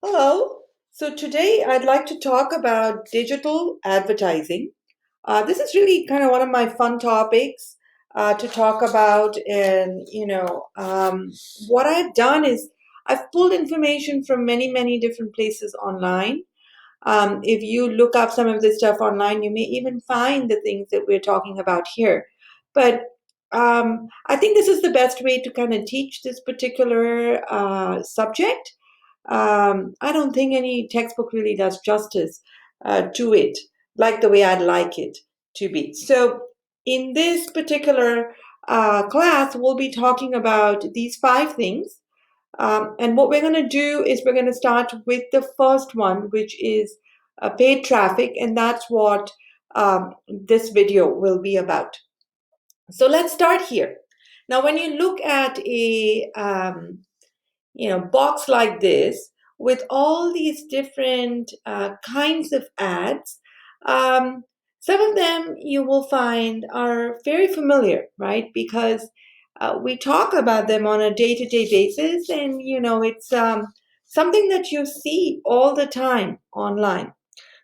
Hello. So today I'd like to talk about digital advertising. This is really kind of one of my fun topics to talk about. And, what I've done is I've pulled information from many, many different places online. If you look up some of this stuff online, you may even find the things that we're talking about here. But I think this is the best way to kind of teach this particular subject. I don't think any textbook really does justice to it, like the way I'd like it to be. So, in this particular class, we'll be talking about these five things. And what we're going to do is we're going to start with the first one, which is paid traffic, and that's what this video will be about. So, let's start here. Now, when you look at a box like this with all these different kinds of ads, um, some of them you will find are very familiar, right? Because we talk about them on a day-to-day basis, and it's something that you see all the time online.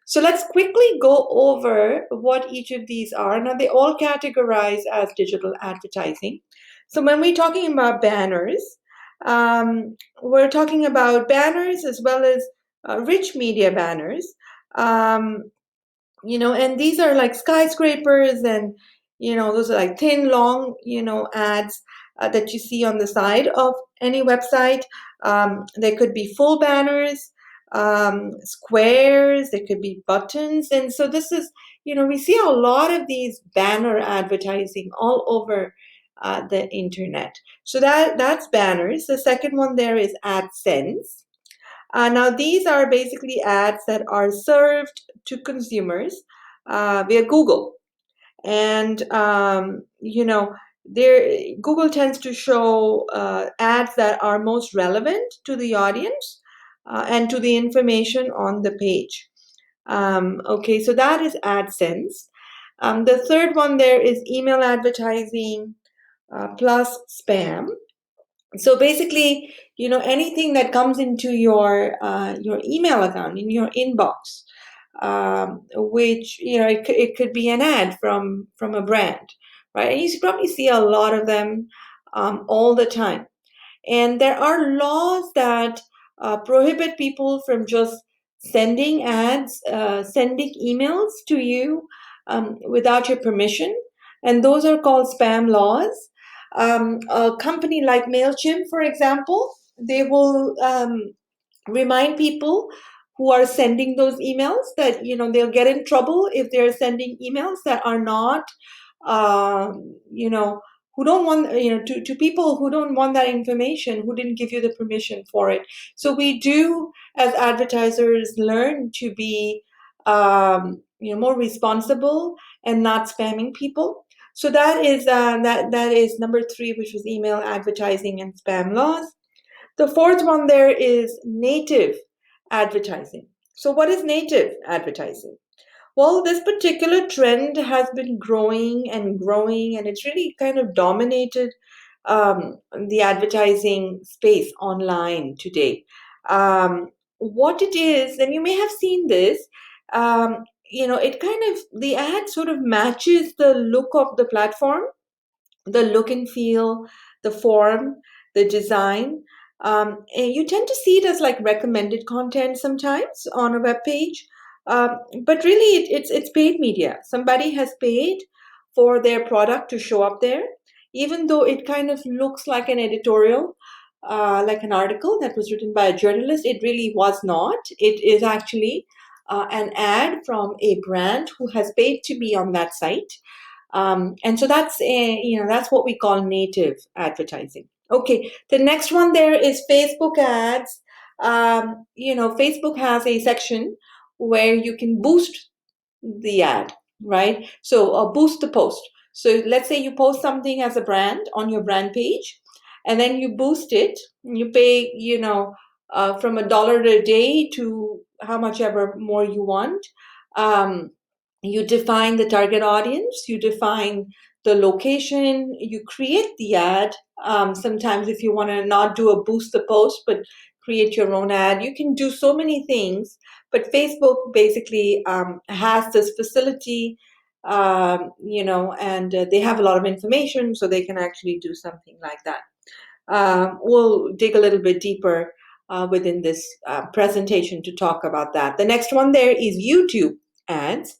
So let's quickly go over what each of these are. Now, they all categorize as digital advertising. So when we're talking about banners, we're talking about banners as well as rich media banners. Um, and these are like skyscrapers, and those are like thin, long, ads that you see on the side of any website. There could be full banners, squares, there could be buttons. And so this is, we see a lot of these banner advertising all over the internet. So that's banners. The second one there is AdSense. Now, these are basically ads that are served to consumers via Google. And, Google tends to show ads that are most relevant to the audience and to the information on the page. Okay, so that is AdSense. The third one there is email advertising plus spam. So basically, anything that comes into your email account in your inbox, which it could be an ad from a brand, right? And you probably see a lot of them all the time. And there are laws that prohibit people from just sending ads, sending emails to you without your permission. And those are called spam laws. A company like MailChimp, for example, they will remind people who are sending those emails that they'll get in trouble if they're sending emails that are not um, you know who don't want to people who don't want that information, who didn't give you the permission for it. So we do, as advertisers, learn to be more responsible and not spamming people. So that is number three, which was email advertising and spam laws. The fourth one there is native advertising. So, what is native advertising? Well, this particular trend has been growing and growing, and it's really kind of dominated the advertising space online today. What it is, and you may have seen this, it kind of, the ad sort of matches the look of the platform, the look and feel, the form, the design. And you tend to see it as like recommended content sometimes on a web page, but really it's paid media. Somebody has paid for their product to show up there, even though it kind of looks like an editorial. Like an article that was written by a journalist, it really was not. It is actually an ad from a brand who has paid to be on that site, and so that's what we call native advertising. Okay, the next one there is Facebook ads. Facebook has a section where you can boost the ad, right? So boost the post. So let's say you post something as a brand on your brand page, and then you boost it. You pay, from $1 a day to how much ever more you want. Um, you define the target audience, you define the location, you create the ad. Sometimes, if you want to not do a boost the post, but create your own ad. You can do so many things, but Facebook basically has this facility, and they have a lot of information, so they can actually do something like that. We'll dig a little bit deeper within this presentation to talk about that. The next one there is YouTube ads.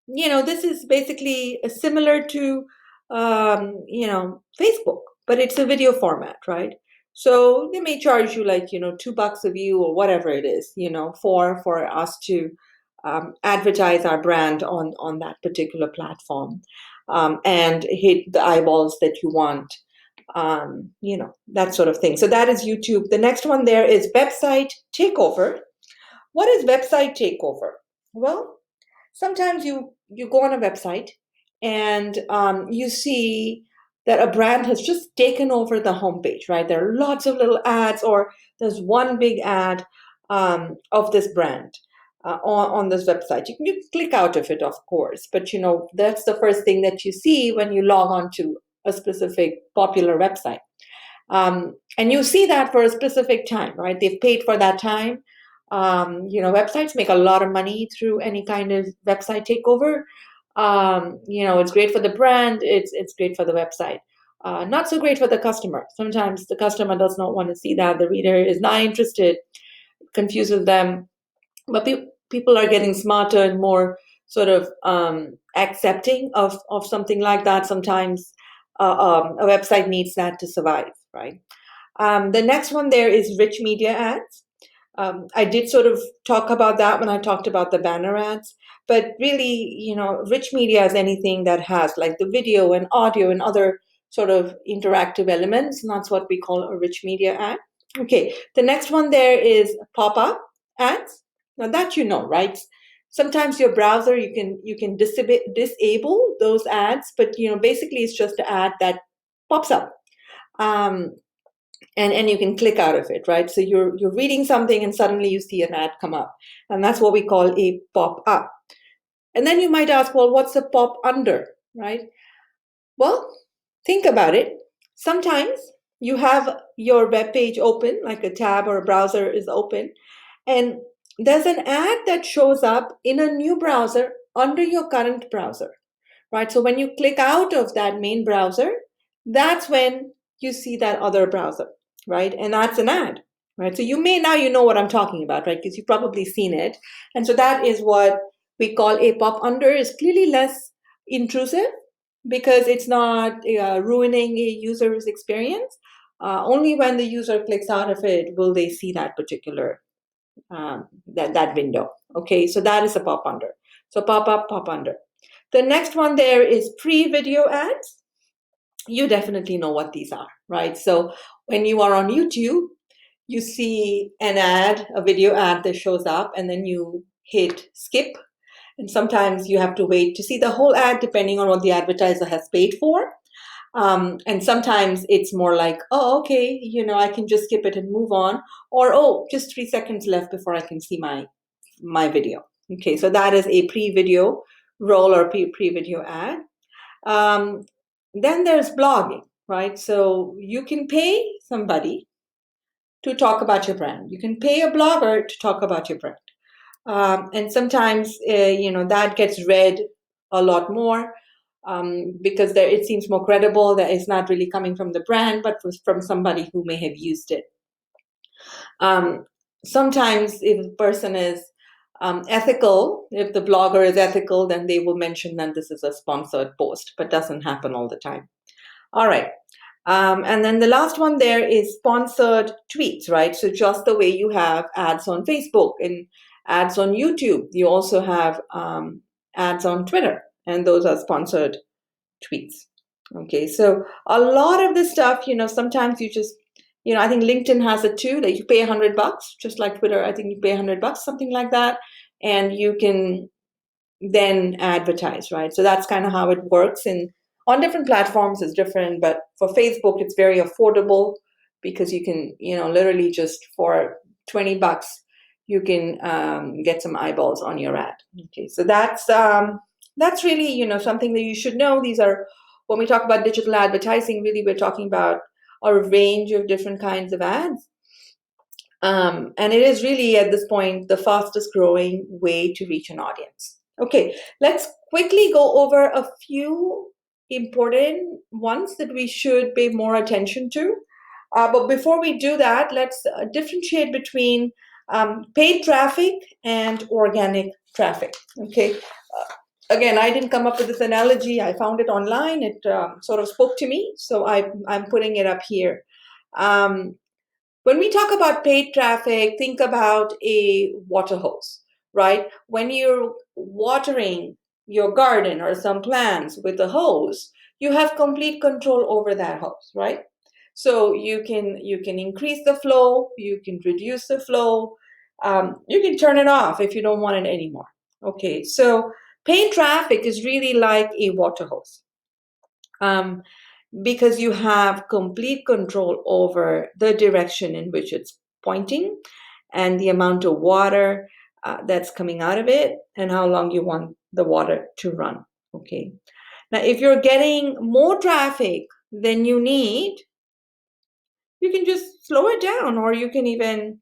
This is basically similar to, Facebook, but it's a video format, right? So they may charge you like, $2 a view or whatever it is, for us to advertise our brand on that particular platform, and hit the eyeballs that you want, that sort of thing. So that is YouTube. The next one there is website takeover. What is website takeover? Well, sometimes you go on a website and you see that a brand has just taken over the homepage, right? There are lots of little ads, or there's one big ad of this brand on this website. You click out of it, of course, but that's the first thing that you see when you log on to a specific popular website. And you see that for a specific time, right? They've paid for that time. Websites make a lot of money through any kind of website takeover. It's great for the brand. It's great for the website. Not so great for the customer. Sometimes the customer does not want to see that. The reader is not interested. It confuses them. But people are getting smarter and more sort of accepting of something like that. Sometimes a website needs that to survive, right? The next one there is rich media ads. I did sort of talk about that when I talked about the banner ads, but really, rich media is anything that has like the video and audio and other sort of interactive elements, and that's what we call a rich media ad. Okay, the next one there is pop-up ads. Now that right? Sometimes your browser, you can disable those ads, but basically it's just an ad that pops up. And you can click out of it, right? So you're reading something and suddenly you see an ad come up, and that's what we call a pop-up. And then you might ask, well, what's a pop under, right? Well, think about it. Sometimes you have your web page open, like a tab or a browser is open, and there's an ad that shows up in a new browser under your current browser, right? So when you click out of that main browser, that's when you see that other browser, right? And that's an ad, right? So now you know what I'm talking about, right? Because you've probably seen it. And so that is what we call a pop under. Is clearly less intrusive because it's not ruining a user's experience. Only when the user clicks out of it will they see that particular that window. Okay, so that is a pop under. So pop up, pop under. The next one there is pre-video ads. You definitely know what these are, right? So when you are on YouTube, you see an ad, a video ad that shows up, and then you hit skip. And sometimes you have to wait to see the whole ad depending on what the advertiser has paid for. And sometimes it's more like, oh, okay, I can just skip it and move on. Or, oh, just 3 seconds left before I can see my video. Okay, so that is a pre-video roll or pre-video ad. Then there's blogging, right? So you can pay somebody to talk about your brand. You can pay a blogger to talk about your brand. And sometimes, that gets read a lot more because it seems more credible that it's not really coming from the brand, but from somebody who may have used it. Sometimes if a person is ethical, if the blogger is ethical, then they will mention that this is a sponsored post, but doesn't happen all the time. All right. And then the last one there is sponsored tweets, right? So just the way you have ads on Facebook and ads on YouTube, you also have ads on Twitter, and those are sponsored tweets. Okay, so a lot of this stuff, sometimes you just, I think LinkedIn has it too, that you pay $100, just like Twitter. I think you pay $100, something like that, and you can then advertise, right? So that's kind of how it works. And on different platforms it's different, but for Facebook it's very affordable because you can, literally just for $20 you can get some eyeballs on your ad. Okay, so that's really, something that you should know. These are, when we talk about digital advertising, really we're talking about or a range of different kinds of ads. And it is really at this point the fastest growing way to reach an audience. Okay, let's quickly go over a few important ones that we should pay more attention to. But before we do that, let's differentiate between paid traffic and organic traffic. Okay. Again, I didn't come up with this analogy. I found it online. It sort of spoke to me, so I'm putting it up here. Um, when we talk about paid traffic, think about a water hose, right? When you're watering your garden or some plants with a hose, you have complete control over that hose, right? So you can increase the flow, you can reduce the flow, you can turn it off if you don't want it anymore. Okay, so paid traffic is really like a water hose. Because you have complete control over the direction in which it's pointing and the amount of water that's coming out of it and how long you want the water to run. Okay. Now, if you're getting more traffic than you need, you can just slow it down, or you can even,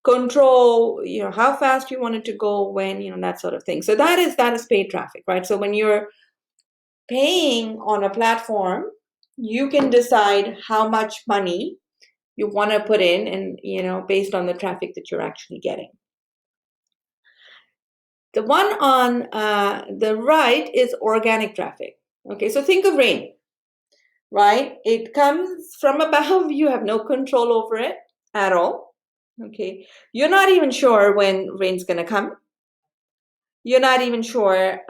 control, how fast you want it to go, when, that sort of thing. So that is paid traffic, right? So when you're paying on a platform, you can decide how much money you want to put in, and based on the traffic that you're actually getting. The one on the right is organic traffic. Okay, so think of rain, right? It comes from above. You have no control over it at all. Okay, you're not even sure when rain's going to come. You're not even sure,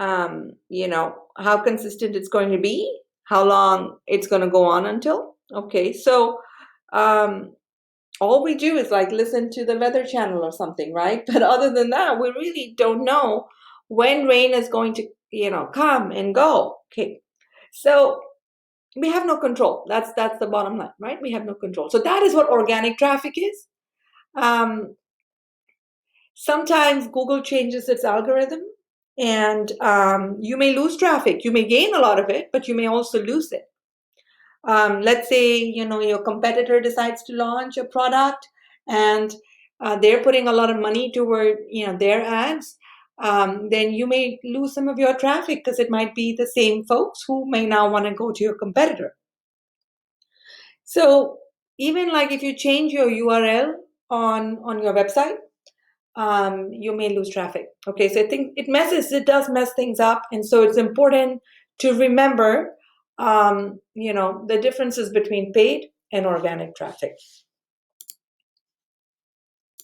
how consistent it's going to be, how long it's going to go on until. Okay, so um, all we do is like listen to the Weather Channel or something, right? But other than that, we really don't know when rain is going to, come and go. Okay, so we have no control. That's the bottom line, right? We have no control. So that is what organic traffic is. Um, Sometimes Google changes its algorithm, and you may lose traffic. You may gain a lot of it, but you may also lose it. Let's say your competitor decides to launch a product, and they're putting a lot of money toward their ads. Then you may lose some of your traffic because it might be the same folks who may now want to go to your competitor. So even like if you change your URL on your website, you may lose traffic. Okay, so I think it does mess things up. And so it's important to remember, the differences between paid and organic traffic.